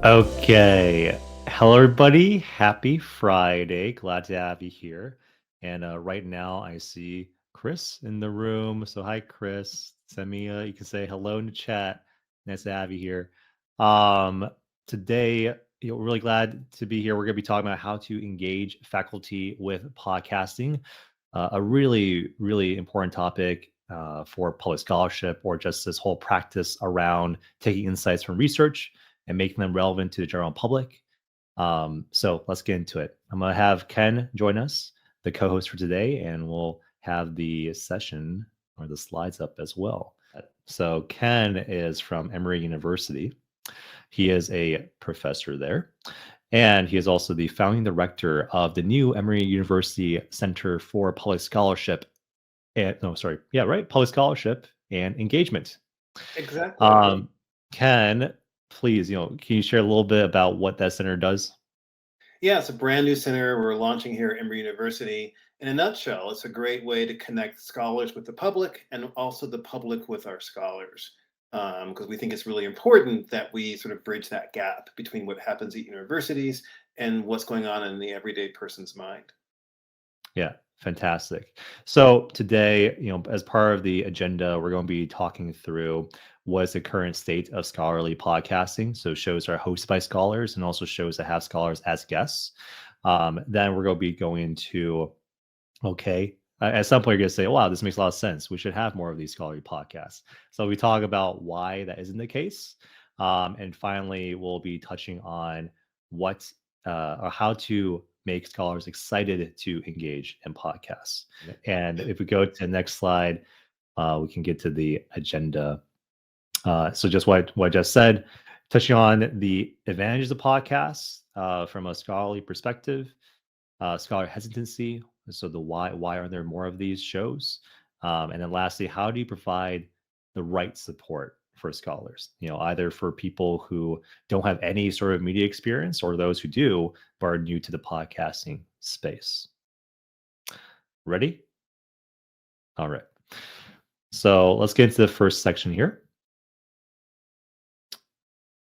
Okay. Hello, everybody. Happy Friday. Glad to have you here. And right now, I see Chris in the room. So, hi, Chris. Send me, you can say hello in the chat. Nice to have you here. Um, Today, we're really glad to be here. We're going to be talking about how to engage faculty with podcasting, a really, really important topic for public scholarship or just this whole practice around taking insights from research and making them relevant to the general public. So let's get into it. I'm going to have Ken join us, the co host for today, and we'll have the session or the slides up as well. So, Ken is from Emory University. He is a professor there, and he is also the founding director of the new Emory University Center for Public Scholarship. And no, sorry, yeah, right, public scholarship and engagement. Exactly. Um, Ken, please, can you share a little bit about what that center does? Yeah, it's a brand new center we're launching here at Emory University. In a nutshell, it's a great way to connect scholars with the public and also the public with our scholars. Because we think it's really important that we sort of bridge that gap between what happens at universities and what's going on in the everyday person's mind. Yeah, fantastic. So today, as part of the agenda, we're going to be talking through what is the current state of scholarly podcasting. So shows are hosted by scholars and also shows that have scholars as guests. Then we're going to be going into okay. At some point, you're going to say, oh, wow, this makes a lot of sense. We should have more of these scholarly podcasts. So we talk about why that isn't the case. And finally, we'll be touching on what or how to make scholars excited to engage in podcasts. And if we go to the next slide, we can get to the agenda. So just what I just said, touching on the advantages of podcasts from a scholarly perspective, scholar hesitancy. So the why are there more of these shows? And then lastly, how do you provide the right support for scholars? Either for people who don't have any sort of media experience or those who do but are new to the podcasting space. Ready? All right. So let's get into the first section here.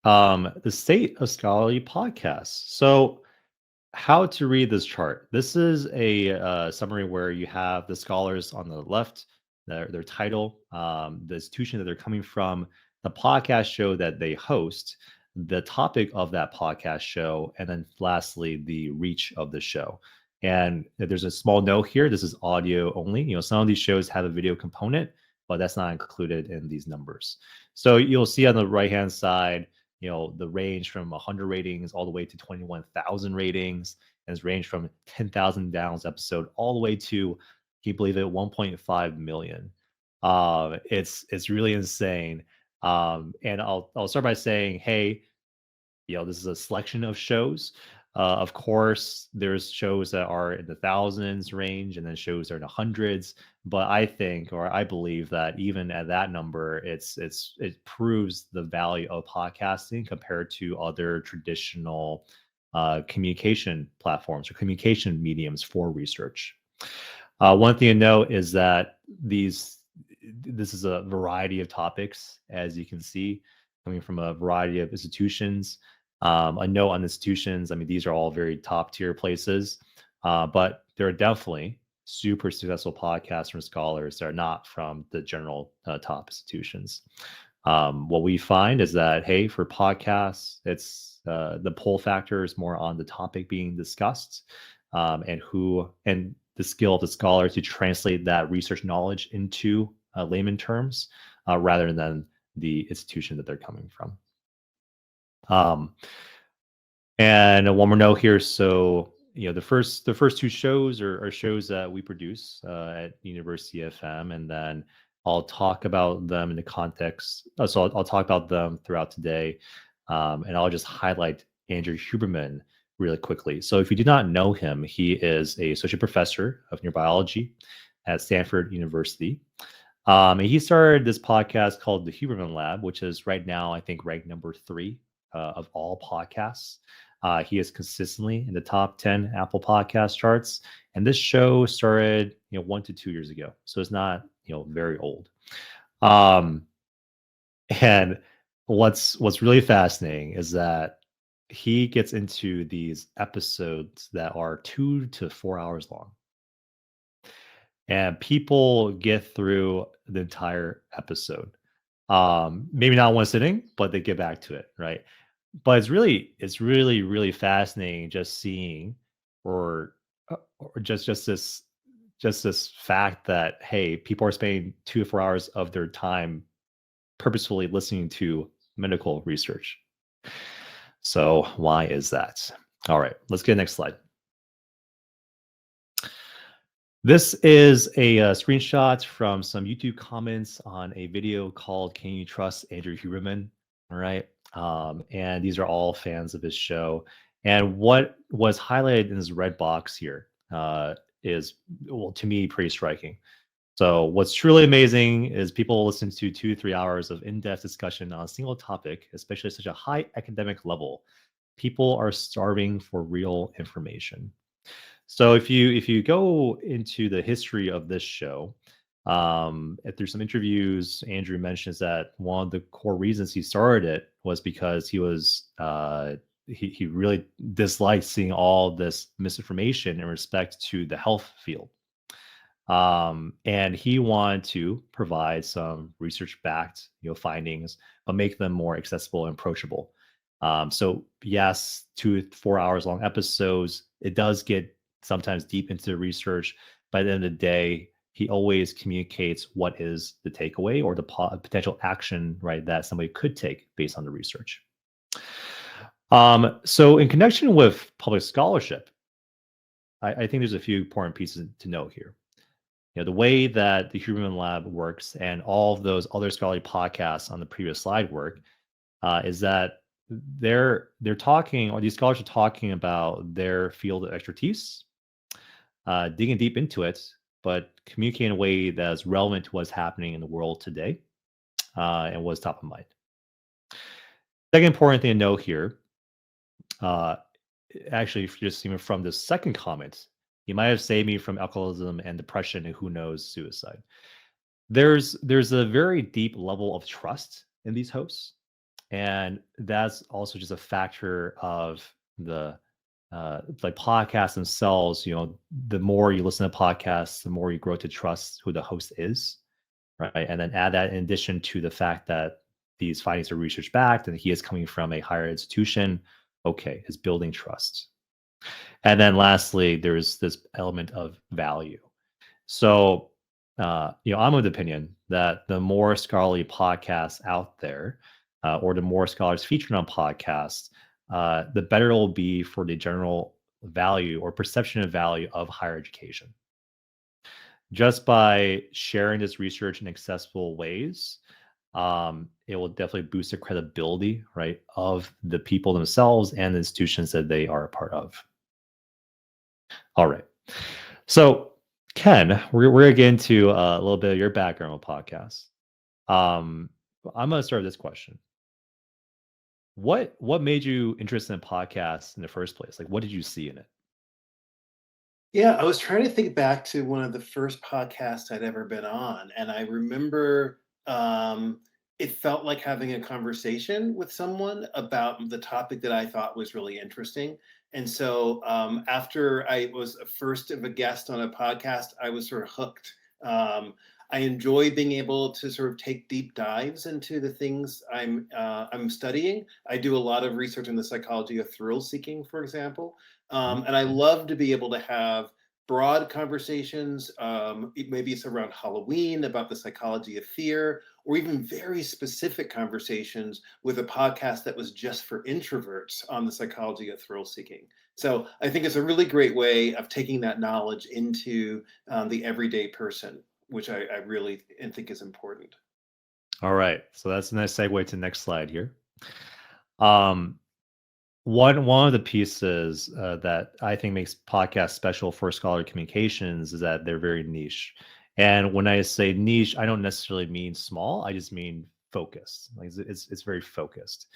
The state of scholarly podcasts. So how to read this chart. This is a summary where you have the scholars on the left, their title, the institution that they're coming from, the podcast show that they host, the topic of that podcast show, and then lastly, the reach of the show. And there's a small note here. This is audio only. Some of these shows have a video component, but that's not included in these numbers. So you'll see on the right hand side, the range from 100 ratings all the way to 21,000 ratings, and it's ranged from 10,000 downloads episode all the way to, can you believe it, 1.5 million. It's really insane. And I'll start by saying, hey, this is a selection of shows. Of course, there's shows that are in the thousands range, and then shows that are in the hundreds. But I think, or I believe, that even at that number, it proves the value of podcasting compared to other traditional communication platforms or communication mediums for research. One thing to note is that this is a variety of topics, as you can see, coming from a variety of institutions. A note on institutions, I mean, these are all very top tier places, but there are definitely super successful podcasts from scholars that are not from the general top institutions. What we find is that, hey, for podcasts, it's the pull factor is more on the topic being discussed, and the skill of the scholar to translate that research knowledge into layman terms, rather than the institution that they're coming from. Um, and one more note here. So, the first two shows are shows that we produce at University FM, and then I'll talk about them in the context. So I'll talk about them throughout today, and I'll just highlight Andrew Huberman really quickly. So if you do not know him, he is a associate professor of neurobiology at Stanford University. And he started this podcast called the Huberman Lab, which is right now, I think, ranked number 3 of all podcasts. He is consistently in the top 10 Apple podcast charts. And this show started, 1 to 2 years ago. So it's not, very old. Um, and what's really fascinating is that he gets into these episodes that are 2 to 4 hours long, and people get through the entire episode. Maybe not one sitting, but they get back to it, right? But it's really really fascinating just seeing or just this fact that hey, people are spending 2 to 4 hours of their time purposefully listening to medical research. So why is that? All right, let's get the next slide. This is a screenshot from some YouTube comments on a video called "Can You Trust Andrew Huberman?" All right, and these are all fans of his show. And what was highlighted in this red box here is, well, to me, pretty striking. So, what's truly amazing is people listen to 2 to 3 hours of in-depth discussion on a single topic, especially at such a high academic level. People are starving for real information. So if you go into the history of this show, through some interviews, Andrew mentions that one of the core reasons he started it was because he really disliked seeing all this misinformation in respect to the health field. And he wanted to provide some research-backed, findings, but make them more accessible and approachable. So yes, 2 to 4 hours long episodes. It does get sometimes deep into the research, but at the end of the day, he always communicates what is the takeaway or the potential action, right, that somebody could take based on the research. So in connection with public scholarship, I think there's a few important pieces to note here. The way that the Human Lab works and all of those other scholarly podcasts on the previous slide work is that they're talking, or these scholars are talking about their field of expertise, digging deep into it, but communicating in a way that is relevant to what's happening in the world today and what's top of mind. Second important thing to note here, uh, actually, just even from the second comment, you might have saved me from alcoholism and depression, and who knows, suicide. There's a very deep level of trust in these hosts, and that's also just a factor of the like podcasts themselves. The more you listen to podcasts, the more you grow to trust who the host is, right? And then add that in addition to the fact that these findings are research backed and he is coming from a higher institution. Okay, is building trust. And then lastly, there's this element of value. So, I'm of the opinion that the more scholarly podcasts out there, or the more scholars featured on podcasts, the better it will be for the general value or perception of value of higher education. Just by sharing this research in accessible ways, it will definitely boost the credibility, right, of the people themselves and the institutions that they are a part of. All right. So, Ken, we're gonna get into a little bit of your background with podcasts. Um, I'm gonna start with this question. What made you interested in podcasts in the first place? Like, what did you see in it? Yeah, I was trying to think back to one of the first podcasts I'd ever been on, and I remember it felt like having a conversation with someone about the topic that I thought was really interesting. And so after I was a first of a guest on a podcast, I was sort of hooked. I enjoy being able to sort of take deep dives into the things I'm studying. I do a lot of research in the psychology of thrill seeking, for example. Mhm. And I love to be able to have broad conversations. Maybe it's around Halloween about the psychology of fear, or even very specific conversations with a podcast that was just for introverts on the psychology of thrill seeking. So I think it's a really great way of taking that knowledge into the everyday person, which I really think is important. All right. So that's a nice segue to the next slide here. Um, one of the pieces that I think makes podcasts special for scholarly communications is that they're very niche. And when I say niche, I don't necessarily mean small. I just mean focused. Like it's very focused.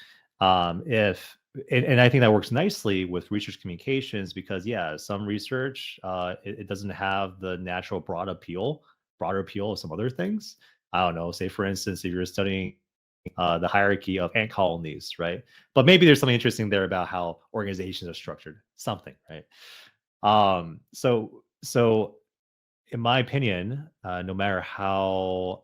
If and I think that works nicely with research communications because yeah, some research it doesn't have the natural broader appeal of some other things. I don't know. Say for instance, if you're studying the hierarchy of ant colonies, right? But maybe there's something interesting there about how organizations are structured, something, right? So in my opinion, no matter how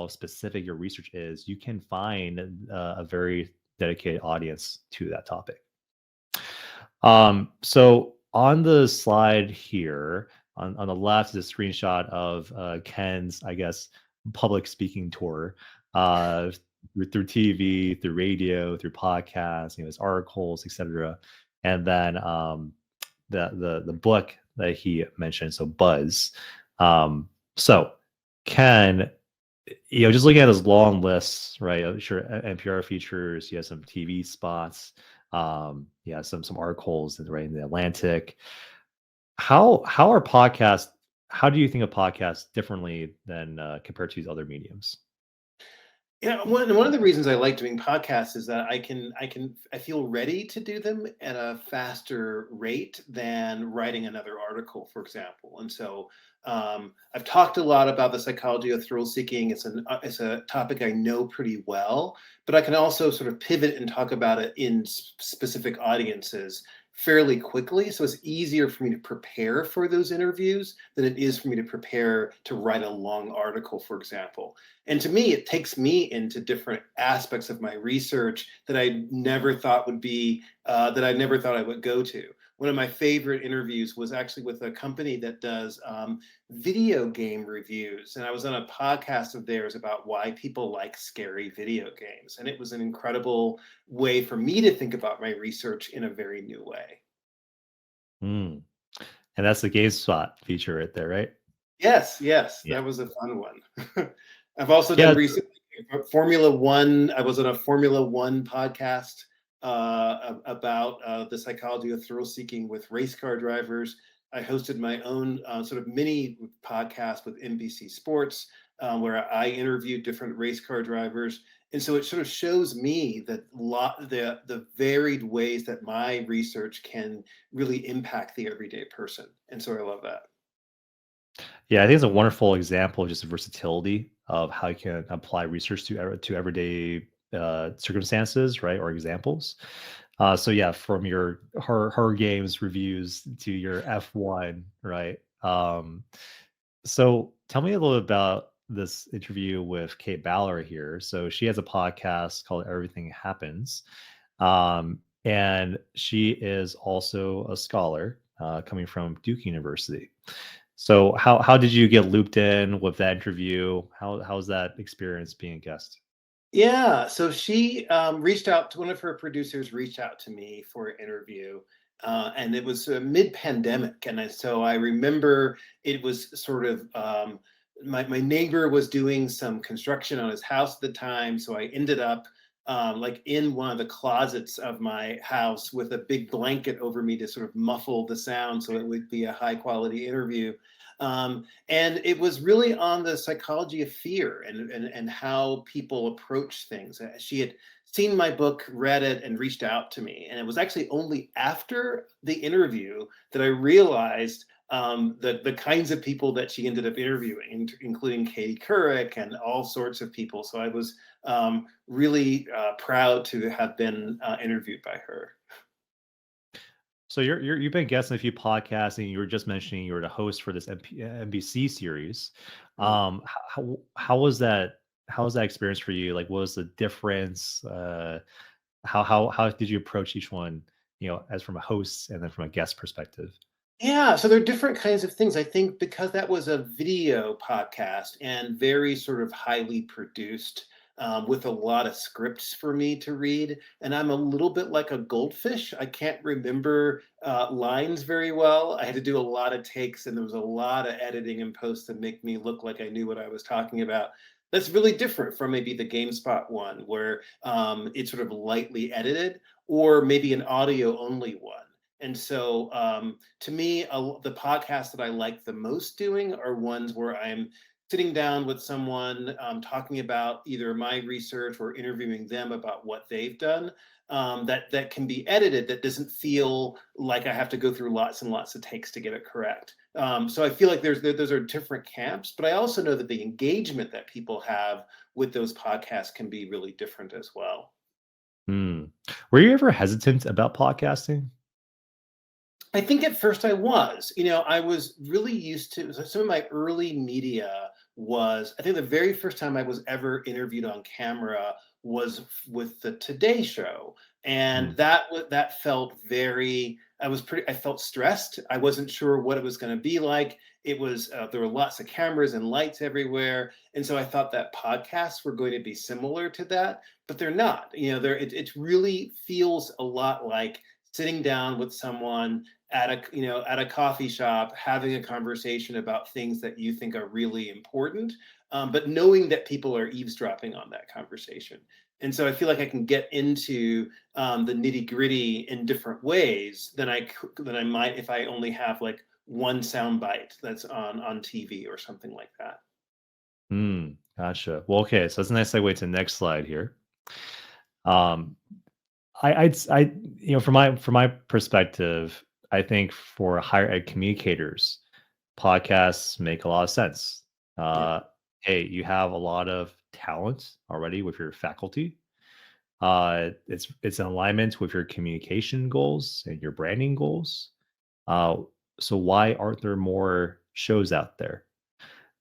specific your research is, you can find a very dedicated audience to that topic. So on the slide here, on the left is a screenshot of Ken's, I guess, public speaking tour through TV, through radio, through podcasts, his articles, etc. And then the book that he mentioned, so Buzz. So Ken, just looking at his long lists, right? Sure, NPR features. He has some TV spots. Yeah, some articles right in the Atlantic. How are podcasts? How do you think of podcasts differently than compared to these other mediums? One of the reasons I like doing podcasts is that I feel ready to do them at a faster rate than writing another article, for example. And so I've talked a lot about the psychology of thrill seeking. It's a topic I know pretty well, but I can also sort of pivot and talk about it in specific audiences fairly quickly. So it's easier for me to prepare for those interviews than it is for me to prepare to write a long article, for example. And to me, it takes me into different aspects of my research that I never thought I would go to. One of my favorite interviews was actually with a company that does video game reviews. And I was on a podcast of theirs about why people like scary video games. And it was an incredible way for me to think about my research in a very new way. Mm. And that's the GameSpot feature right there, right? Yes, Yeah. that was a fun one. I've also done Yeah. recently Formula One. I was on a Formula One podcast about the psychology of thrill seeking with race car drivers. I hosted my own sort of mini podcast with NBC Sports, where I interviewed different race car drivers. And so it sort of shows me that the varied ways that my research can really impact the everyday person. And so I love that. Yeah, I think it's a wonderful example of just versatility of how you can apply research to everyday circumstances, right, or examples. So yeah, from your horror games reviews to your F1, right? So tell me a little bit about this interview with Kate Ballard here. So she has a podcast called Everything Happens, and she is also a scholar coming from Duke University. So how did you get looped in with that interview? How's that experience being a guest? Yeah, so she reached out to one of her producers, reached out to me for an interview, and it was mid-pandemic, and so I remember it was sort of my neighbor was doing some construction on his house at the time, so I ended up like in one of the closets of my house with a big blanket over me to sort of muffle the sound, so it would be a high quality interview. And it was really on the psychology of fear and how people approach things. She had seen my book, read it, and reached out to me. And it was actually only after the interview that I realized the kinds of people that she ended up interviewing, including Katie Couric and all sorts of people. So I was really proud to have been interviewed by her. So you've been guesting a few podcasts, and you were just mentioning you were the host for this NBC series. Mm. How was that? How was that experience for you? Like, what was the difference? How did you approach each one? As from a host and then from a guest perspective. Yeah, so there are different kinds of things. I think because that was a video podcast and very sort of highly produced, with a lot of scripts for me to read, and I'm a little bit like a goldfish. I can't remember lines very well. I had to do a lot of takes, and there was a lot of editing and post to make me look like I knew what I was talking about. That's really different from maybe the GameSpot one, where it's sort of lightly edited, or maybe an audio only one. And so, to me, the podcasts that I like the most doing are ones where I'm sitting down with someone, talking about either my research or interviewing them about what they've done. that can be edited, that doesn't feel like I have to go through lots and lots of takes to get it correct. So I feel like those are different camps, but I also know that the engagement that people have with those podcasts can be really different as well. Hmm. Were you ever hesitant about podcasting? I think at first I was. I was really used to some of my early media was, I think the very first time I was ever interviewed on camera was with the Today Show. Hmm. And that felt very, I felt stressed. I wasn't sure what it was going to be like. It was, there were lots of cameras and lights everywhere. And so I thought that podcasts were going to be similar to that, but they're not. It really feels a lot like sitting down with someone at a coffee shop, having a conversation about things that you think are really important, but knowing that people are eavesdropping on that conversation. And so I feel like I can get into the nitty gritty in different ways than I might if I only have like one sound bite that's on TV or something like that. Hmm. Gotcha. Well, okay. So that's a nice segue to the next slide here. Um, I from my perspective, I think for higher ed communicators, podcasts make a lot of sense. Yeah. Uh, hey, you have a lot of talent already with your faculty. It's in alignment with your communication goals and your branding goals. Uh, so why aren't there more shows out there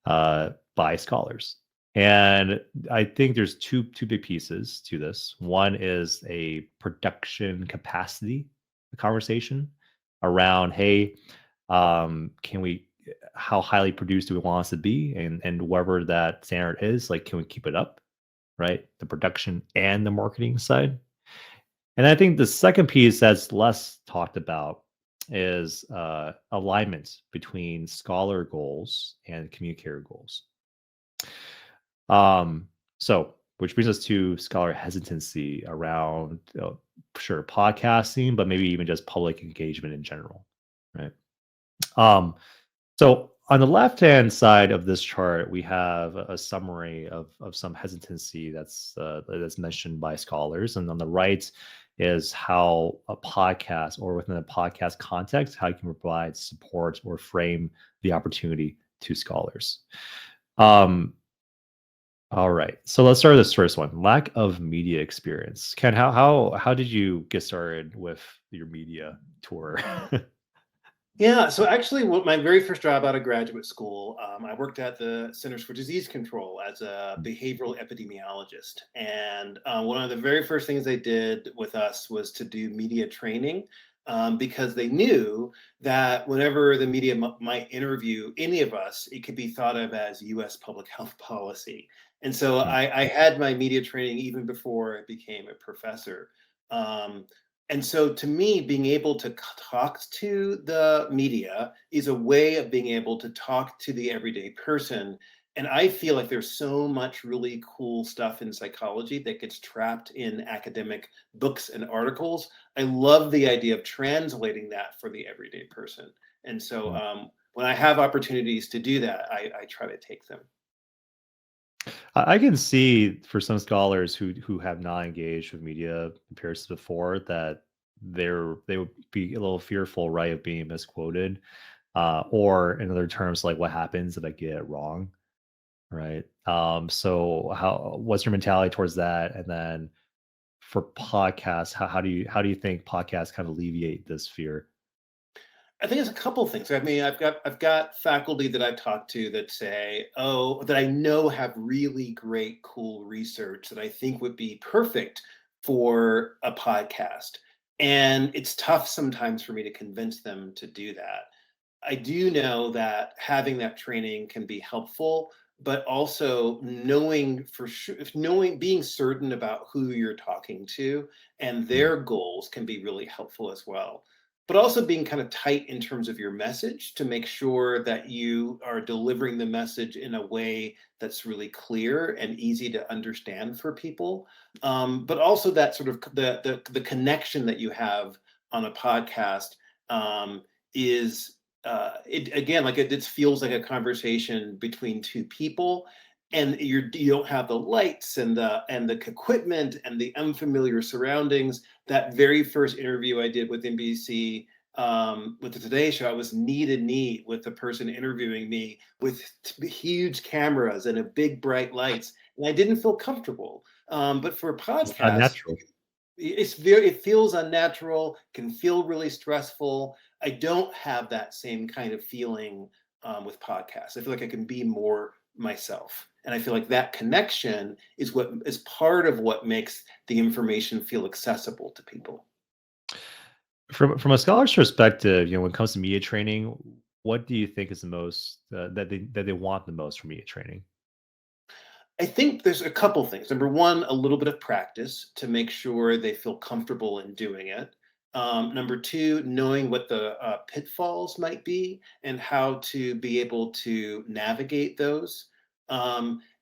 by scholars? And I think there's two big pieces to this. One is a production capacity conversation around, hey, can we how highly produced do we want us to be, and whatever that standard is, like, can we keep it up, right? The production and the marketing side. And I think the second piece that's less talked about is alignment between scholar goals and communicator goals. Um, so, which brings us to scholar hesitancy around, sure, podcasting, but maybe even just public engagement in general, right? Um, so on the left-hand side of this chart, we have a summary of some hesitancy that's mentioned by scholars, and on the right is how a podcast or within a podcast context, how you can provide support or frame the opportunity to scholars. Um, all right, so let's start with this first one: lack of media experience. Ken, how did you get started with your media tour? Yeah, so actually, my very first job out of graduate school, I worked at the Centers for Disease Control as a behavioral epidemiologist. And one of the very first things they did with us was to do media training, because they knew that whenever the media might interview any of us, it could be thought of as US public health policy. And so Hmm, I had my media training even before I became a professor. Um, and so to me, being able to talk to the media is a way of being able to talk to the everyday person. And I feel like there's so much really cool stuff in psychology that gets trapped in academic books and articles. I love the idea of translating that for the everyday person. And so hmm. when I have opportunities to do that, I try to take them. I can see for some scholars who have not engaged with media appearances before that they would be a little fearful, right, of being misquoted, or in other terms, like what happens if I get it wrong, right? So how what's your mentality towards that? And then for podcasts, how do you think podcasts kind of alleviate this fear? I think it's a couple things. I mean, I've got faculty that I've talked to that say, oh, that I know have really great, cool research that I think would be perfect for a podcast. And it's tough sometimes for me to convince them to do that. I do know that having that training can be helpful, but also knowing for sure, if knowing, being certain about who you're talking to and Mm, their goals can be really helpful as well. But also being kind of tight in terms of your message to make sure that you are delivering the message in a way that's really clear and easy to understand for people. But also that sort of the connection that you have on a podcast is it again, like it feels like a conversation between two people. and you don't have the lights and the equipment and the unfamiliar surroundings. That very first interview I did with NBC, with the Today Show, I was knee to knee with the person interviewing me with huge cameras and a big bright lights, and I didn't feel comfortable. But for It's not podcasts, natural. it feels unnatural, can feel really stressful. I don't have that same kind of feeling with podcasts. I feel like I can be more myself, and I feel like that connection is what is part of what makes the information feel accessible to people. From a scholar's perspective, when it comes to media training, what do you think is the most that they want the most from media training? I think there's a couple things. Number one, a little bit of practice to make sure they feel comfortable in doing it. Number two, knowing what the pitfalls might be and how to be able to navigate those.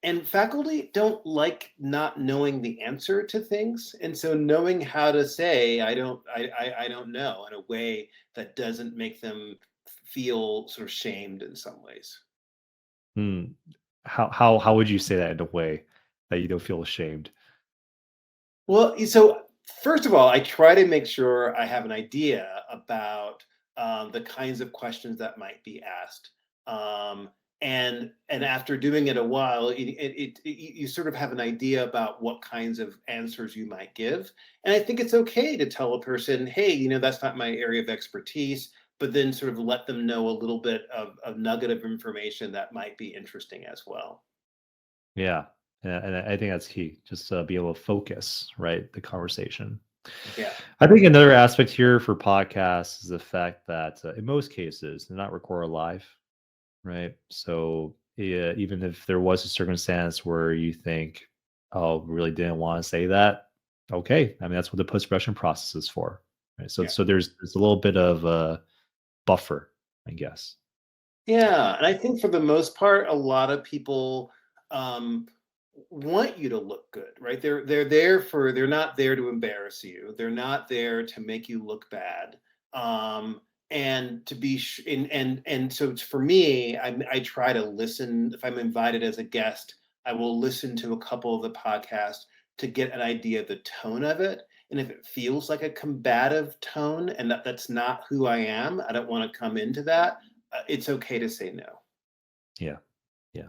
And faculty don't like not knowing the answer to things, and so knowing how to say I don't know in a way that doesn't make them feel sort of shamed in some ways. Hmm. How would you say that in a way that you don't feel ashamed? Well, so first of all, I try to make sure I have an idea about the kinds of questions that might be asked. Um, and after doing it a while, you sort of have an idea about what kinds of answers you might give. And I think it's okay to tell a person, hey, that's not my area of expertise, but then sort of let them know a little bit of a nugget of information that might be interesting as well. Yeah, yeah, and I think that's key. Just be able to focus, right, the conversation. Yeah, I think another aspect here for podcasts is the fact that in most cases they're not recorded live, right? So yeah, even if there was a circumstance where you think, "Oh, really didn't want to say that," okay. I mean, that's what the post production process is for, right? So yeah. so there's a little bit of a buffer, I guess. Yeah, and I think for the most part, a lot of people um, want you to look good, right? They're not there to embarrass you. They're not there to make you look bad. And to be and so for me, I try to listen. If I'm invited as a guest, I will listen to a couple of the podcasts to get an idea of the tone of it. And if it feels like a combative tone and that's not who I am, I don't want to come into that. It's okay to say no. Yeah, yeah.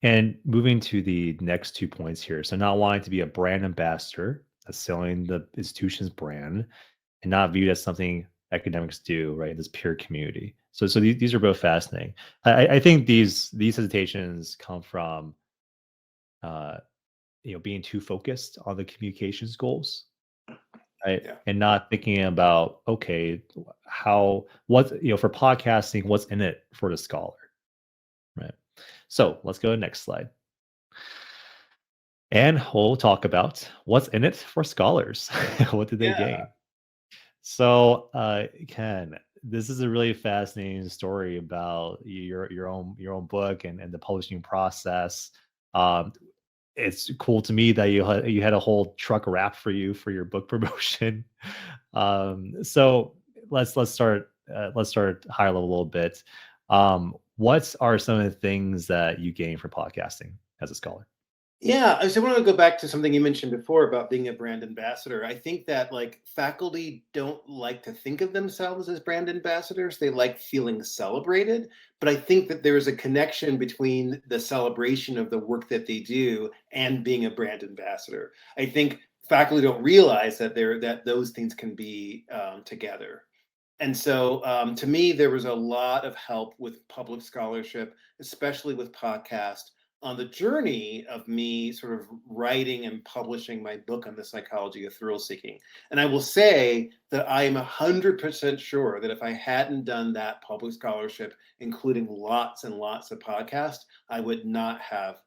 And moving to the next 2 points here. So not wanting to be a brand ambassador, that's selling the institution's brand, and not viewed as something academics do, right? This peer community. So these are both fascinating. I think these hesitations come from uh, being too focused on the communications goals, right? Yeah. And not thinking about, okay, how what for podcasting, what's in it for the scholar, right? So let's go to the next slide. And we'll talk about what's in it for scholars. What did they Yeah. gain? So, Ken, this is a really fascinating story about your own book and the publishing process. Um, it's cool to me that you had a whole truck wrap for you for your book promotion. So let's start high level a little bit. What are some of the things that you gain from podcasting as a scholar? Yeah, I just want to go back to something you mentioned before about being a brand ambassador. I think that like faculty don't like to think of themselves as brand ambassadors. They like feeling celebrated, but I think that there is a connection between the celebration of the work that they do and being a brand ambassador. I think faculty don't realize that those things can be together. And so, to me, there was a lot of help with public scholarship, especially with podcast, on the journey of me sort of writing and publishing my book on the psychology of thrill seeking. And I will say that I am 100% sure that if I hadn't done that public scholarship, including lots and lots of podcasts, I would not have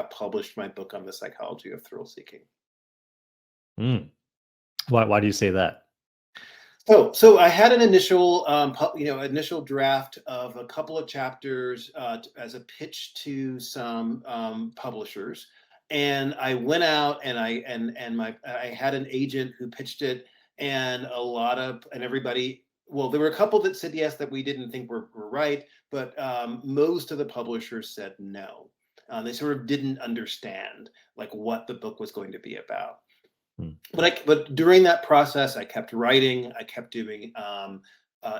published my book on the psychology of thrill seeking. Mm. Why do you say that? So I had an initial, initial draft of a couple of chapters as a pitch to some publishers, and I went out and I had an agent who pitched it, and everybody. Well, there were a couple that said yes that we didn't think were right, but most of the publishers said no. They sort of didn't understand like what the book was going to be about. Mm. But during that process, I kept writing, I kept doing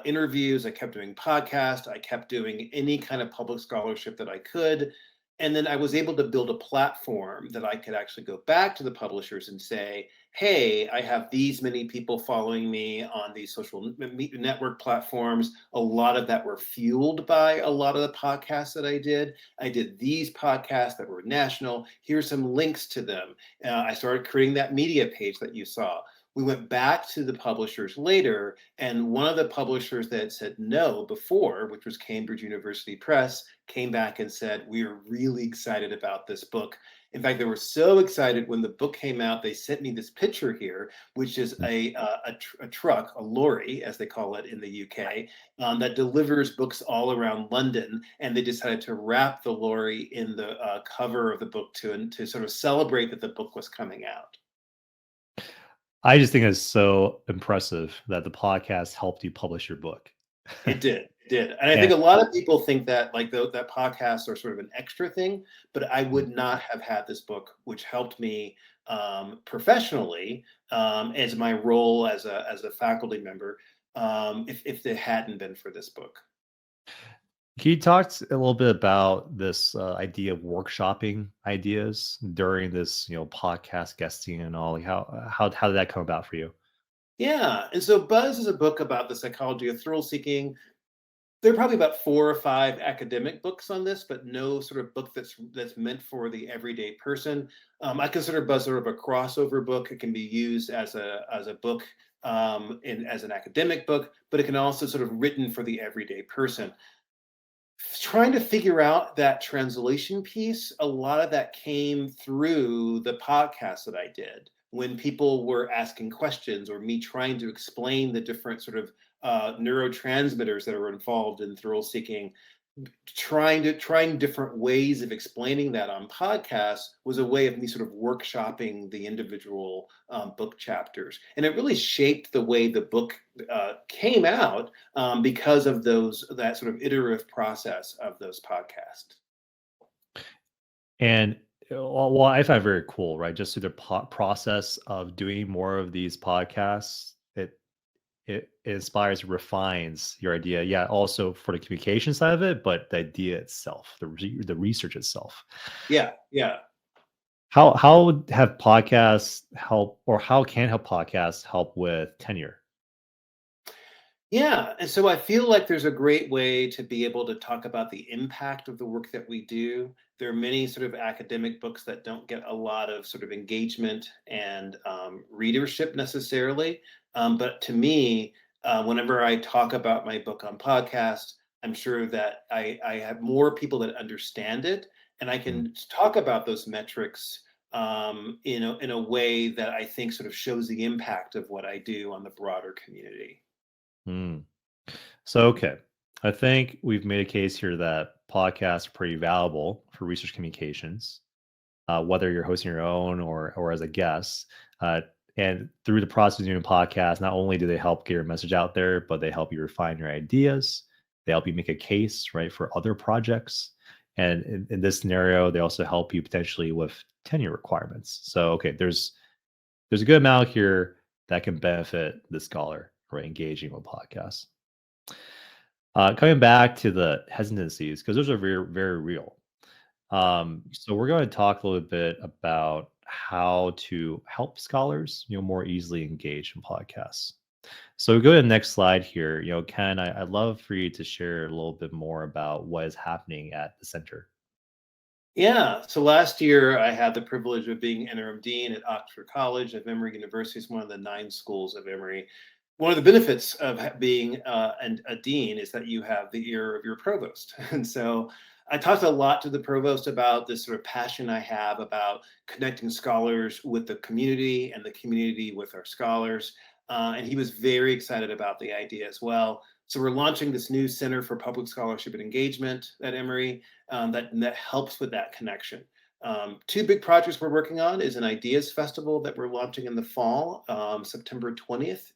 interviews, I kept doing podcasts, I kept doing any kind of public scholarship that I could. And then I was able to build a platform that I could actually go back to the publishers and say, hey, I have these many people following me on these social network platforms. A lot of that were fueled by a lot of the podcasts that I did. I did these podcasts that were national. Here's some links to them. I started creating that media page that you saw. We went back to the publishers later, and one of the publishers that said no before, which was Cambridge University Press, came back and said, we are really excited about this book. In fact, they were so excited when the book came out, they sent me this picture here, which is a truck, a lorry, as they call it in the UK, that delivers books all around London. And they decided to wrap the lorry in the cover of the book to sort of celebrate that the book was coming out. I just think it's so impressive that the podcast helped you publish your book. It did. And I think And a lot of people think that like that podcasts are sort of an extra thing, but I mm, would not have had this book, which helped me professionally as my role as a faculty member, if it hadn't been for this book. can you talk a little bit about this idea of workshopping ideas during this, podcast guesting and all? Like how did that come about for you? Yeah. And so Buzz is a book about the psychology of thrill seeking. There are probably about 4 or 5 academic books on this, but no sort of book that's meant for the everyday person. I consider Buzz sort of a crossover book. It can be used as a book as an academic book, but it can also sort of written for the everyday person. Trying to figure out that translation piece, a lot of that came through the podcast that I did when people were asking questions or me trying to explain the different sort of neurotransmitters that are involved in thrill seeking. Trying different ways of explaining that on podcasts was a way of me sort of workshopping the individual book chapters, and it really shaped the way the book came out because of that sort of iterative process of those podcasts. And well, I find it very cool, right? Just through the process of doing more of these podcasts, it inspires, refines your idea. Yeah, also for the communication side of it, but the idea itself, the research itself. Yeah, yeah. How would have podcasts help, or how can help podcasts help with tenure? Yeah, and so I feel like there's a great way to be able to talk about the impact of the work that we do. There are many sort of academic books that don't get a lot of sort of engagement and readership necessarily. But to me, whenever I talk about my book on podcast, I'm sure that I have more people that understand it, and I Mm, can talk about those metrics in a way that I think sort of shows the impact of what I do on the broader community. mm. So, okay. I think we've made a case here that podcasts are pretty valuable for research communications, whether you're hosting your own or as a guest. Uh, and through the process of doing a podcast, not only do they help get your message out there, but they help you refine your ideas. They help you make a case, right, for other projects. And in this scenario, they also help you potentially with tenure requirements. So, okay, there's a good amount here that can benefit the scholar, right, engaging with podcasts. Coming back to the hesitancies, because those are very, very real. So we're going to talk a little bit about how to help scholars, more easily engage in podcasts. So we go to the next slide here. Ken, I'd love for you to share a little bit more about what is happening at the center. Yeah. So last year, I had the privilege of being interim dean at Oxford College of Emory University. It's one of the 9 schools of Emory. One of the benefits of being a dean is that you have the ear of your provost. And so I talked a lot to the provost about this sort of passion I have about connecting scholars with the community and the community with our scholars. And he was very excited about the idea as well. So we're launching this new Center for Public Scholarship and Engagement at Emory that helps with that connection. Two big projects we're working on is an ideas festival that we're launching in the fall, September 20th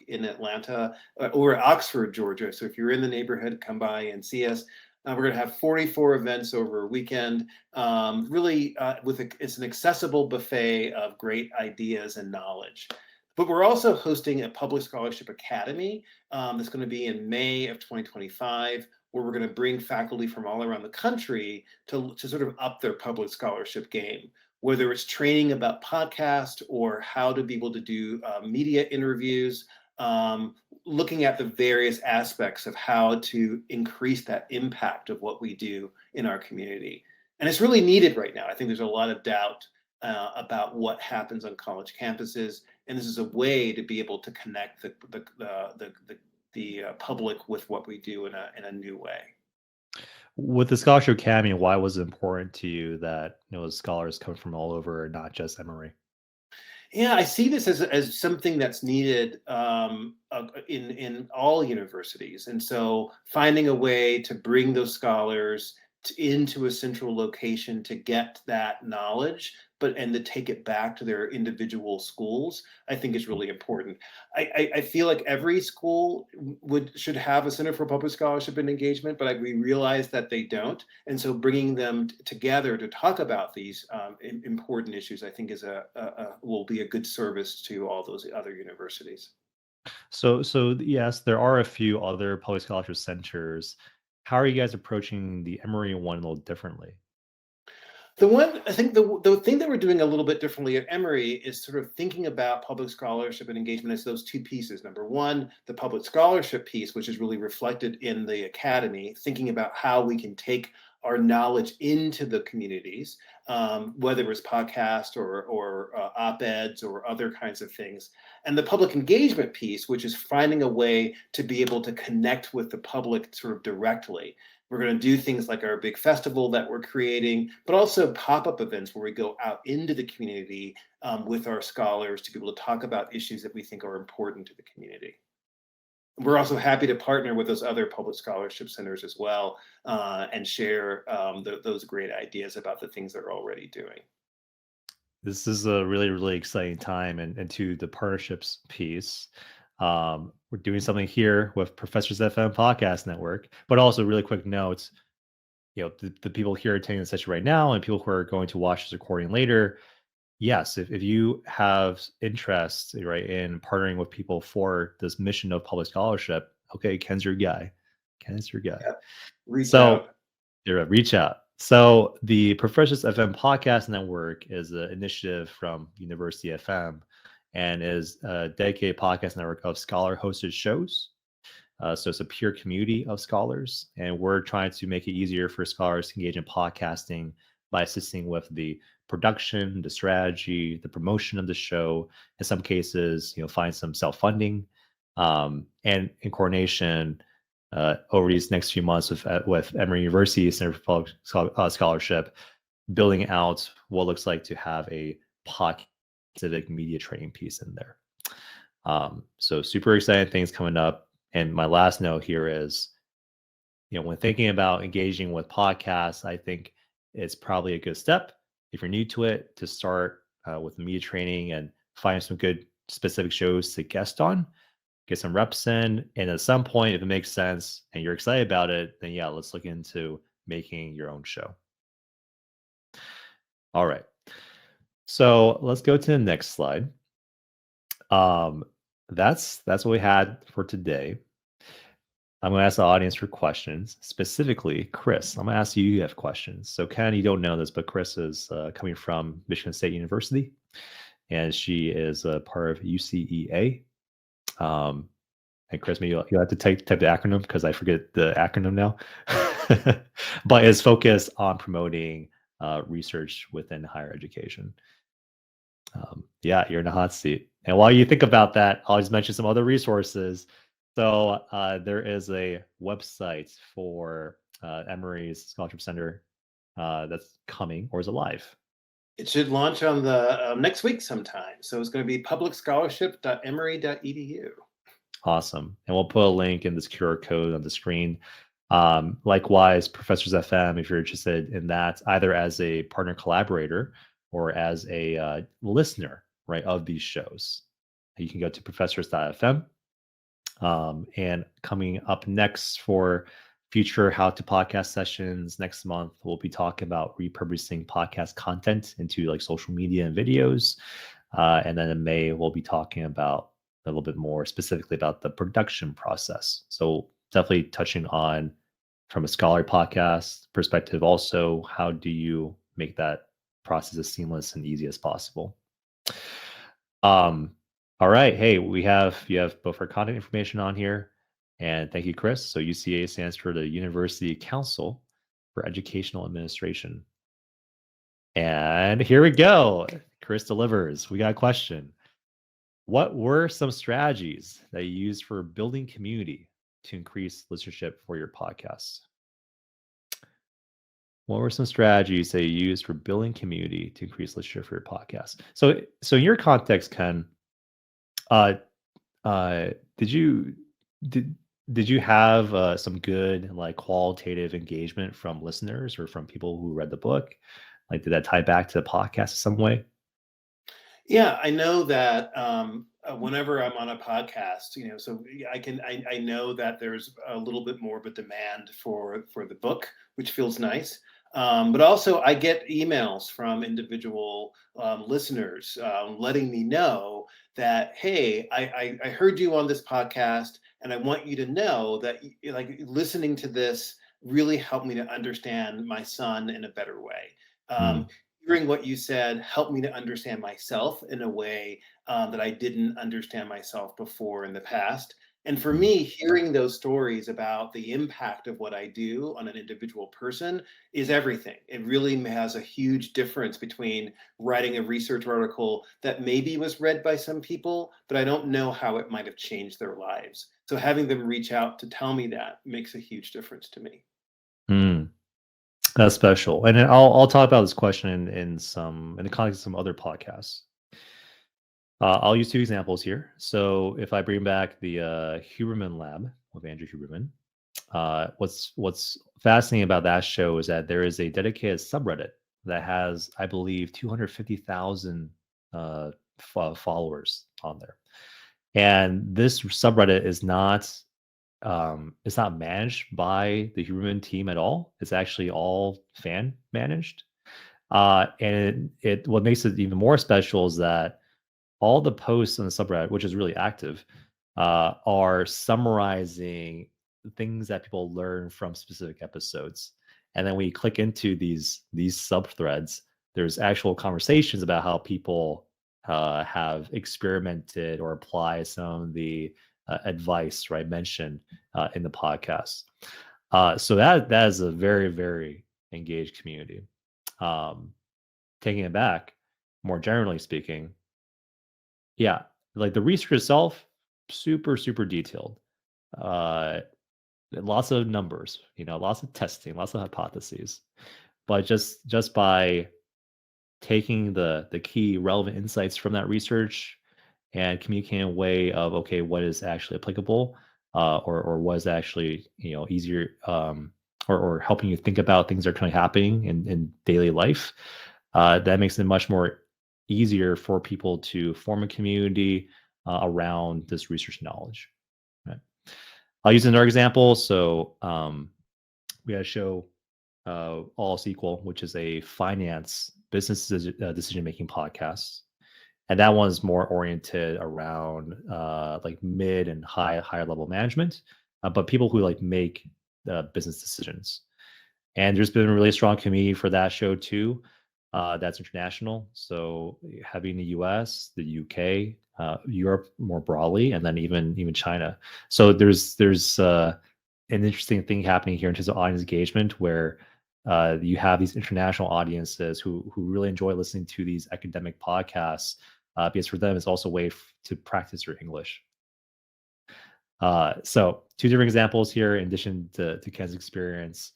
in Atlanta or Oxford, Georgia. So if you're in the neighborhood, come by and see us. We're going to have 44 events over a weekend. Really, it's an accessible buffet of great ideas and knowledge. But we're also hosting a public scholarship academy that's going to be in May of 2025, where we're going to bring faculty from all around the country to sort of up their public scholarship game, whether it's training about podcast or how to be able to do media interviews, looking at the various aspects of how to increase that impact of what we do in our community. And it's really needed right now. I think there's a lot of doubt about what happens on college campuses, and this is a way to be able to connect the public with what we do in a new way. With the scholarship academy, why was it important to you that scholars come from all over, not just Emory? Yeah, I see this as something that's needed in all universities, and so finding a way to bring those scholars into a central location to get that knowledge, and to take it back to their individual schools, I think is really important. I feel like every school should have a Center for Public Scholarship and Engagement, but we realize that they don't, and so bringing them together to talk about these important issues, I think, will be a good service to all those other universities. So yes, there are a few other public scholarship centers. How are you guys approaching the Emory one a little differently? I think the thing that we're doing a little bit differently at Emory is sort of thinking about public scholarship and engagement as those two pieces. Number one, the public scholarship piece, which is really reflected in the academy, thinking about how we can take our knowledge into the communities, whether it's podcast or op-eds or other kinds of things. And the public engagement piece, which is finding a way to be able to connect with the public sort of directly. We're going to do things like our big festival that we're creating, but also pop-up events where we go out into the community with our scholars to be able to talk about issues that we think are important to the community. We're also happy to partner with those other public scholarship centers as well and share those great ideas about the things they're already doing. This is a really, really exciting time, and to the partnerships piece. We're doing something here with Professors FM Podcast Network, but also really quick notes. The people here attending the session right now and people who are going to watch this recording later, yes, if you have interest, right, in partnering with people for this mission of public scholarship, okay, Ken's your guy. Ken's your guy. Yep. Reach So out. reach out. So the Professors FM Podcast Network is an initiative from University FM and is a dedicated podcast network of scholar-hosted shows. So it's a peer community of scholars, and we're trying to make it easier for scholars to engage in podcasting by assisting with the production, the strategy, the promotion of the show. In some cases, find some self-funding, and in coordination over these next few months with Emory University Center for Public Scholarship, building out what looks like to have a podcast civic media training piece in there. So super exciting things coming up. And my last note here is, when thinking about engaging with podcasts, I think it's probably a good step if you're new to it to start with media training and find some good specific shows to guest on, get some reps in, and at some point, if it makes sense and you're excited about it, then yeah, let's look into making your own show. All right. So let's go to the next slide. That's what we had for today. I'm going to ask the audience for questions. Specifically, Chris, I'm going to ask you. You have questions. So, Ken, you don't know this, but Chris is coming from Michigan State University, and she is a part of UCEA. And Chris, maybe you'll have to type the acronym because I forget the acronym now. But it's focused on promoting research within higher education. Yeah, you're in a hot seat. And while you think about that, I'll just mention some other resources. So there is a website for Emory's Scholarship Center that's coming, or is it live? It should launch on the next week sometime. So it's going to be publicscholarship.emory.edu. Awesome. And we'll put a link in this QR code on the screen. Likewise, Professors FM, if you're interested in that, either as a partner collaborator or as a listener, right, of these shows, you can go to professors.fm. And coming up next for future How to Podcast sessions next month, we'll be talking about repurposing podcast content into like social media and videos. And then in May, we'll be talking about a little bit more specifically about the production process. So definitely touching on from a scholarly podcast perspective, also, how do you make that process as seamless and easy as possible? Um, all right. Hey, you have both our contact information on here. And thank you, Chris. So UCA stands for the University Council for Educational Administration. And here we go. Chris delivers. We got a question. What were some strategies that you used for building community to increase listenership for your podcast? What were some strategies that you used for building community to increase listenership for your podcast? So in your context, Ken, uh, Uh, did you did did you have some good like qualitative engagement from listeners or from people who read the book? Like, did that tie back to the podcast in some way? Yeah, I know that whenever I'm on a podcast, so I know that there's a little bit more of a demand for the book, which feels nice. But also, I get emails from individual listeners letting me know that, hey, I heard you on this podcast, and I want you to know that like listening to this really helped me to understand my son in a better way. Um, Mm, Hearing what you said helped me to understand myself in a way that I didn't understand myself before in the past. And for mm, me, hearing those stories about the impact of what I do on an individual person is everything. It really has a huge difference between writing a research article that maybe was read by some people, but I don't know how it might have changed their lives. So having them reach out to tell me that makes a huge difference to me. mm. That's special. And then I'll talk about this question in the context of some other podcasts. I'll use two examples here. So if I bring back the Huberman Lab with Andrew Huberman, what's fascinating about that show is that there is a dedicated subreddit that has, I believe, 250,000 followers on there, and this subreddit is not it's not managed by the Huberman team at all. It's actually all fan managed, and it what makes it even more special is that all the posts on the subreddit, which is really active, are summarizing things that people learn from specific episodes. And then when you click into these subthreads, there's actual conversations about how people have experimented or applied some of the advice, right, mentioned in the podcast. So that is a very engaged community. Um, Taking it back, more generally speaking, yeah, like the research itself, super detailed. Uh, Lots of numbers, lots of testing, lots of hypotheses. But just by taking the key relevant insights from that research and communicating a way of okay, what is actually applicable, or what is actually easier, or helping you think about things that are currently happening in daily life. That makes it much more easier for people to form a community around this research knowledge. Right. I'll use another example. So we had a show, All Else Equal, which is a finance business decision making podcast, and that one's more oriented around like mid and higher level management, but people who like make business decisions. And there's been a really strong community for that show too. That's international, so having the U.S., the U.K., Europe more broadly, and then even China. So there's an interesting thing happening here in terms of audience engagement, where you have these international audiences who really enjoy listening to these academic podcasts, because for them it's also a way to practice your English. So two different examples here, in addition to Ken's experience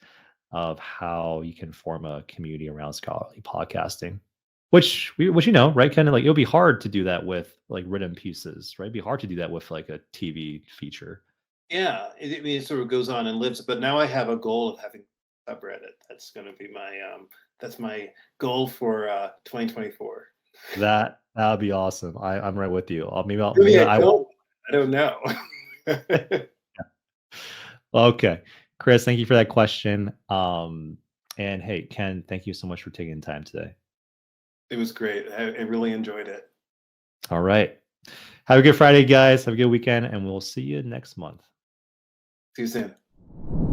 of how you can form a community around scholarly podcasting, which right, Ken? Like, it'll be hard to do that with like written pieces, right? It'd be hard to do that with like a TV feature. Yeah, I mean, it sort of goes on and lives. But now I have a goal of having a subreddit. That's going to be that's my goal for 2024. That would be awesome. I'm right with you. Maybe Maybe I I will. don't. I don't know. Okay, Chris, thank you for that question. And hey, Ken, thank you so much for taking the time today. It was great. I really enjoyed it. All right. Have a good Friday, guys. Have a good weekend, and we'll see you next month. See you soon.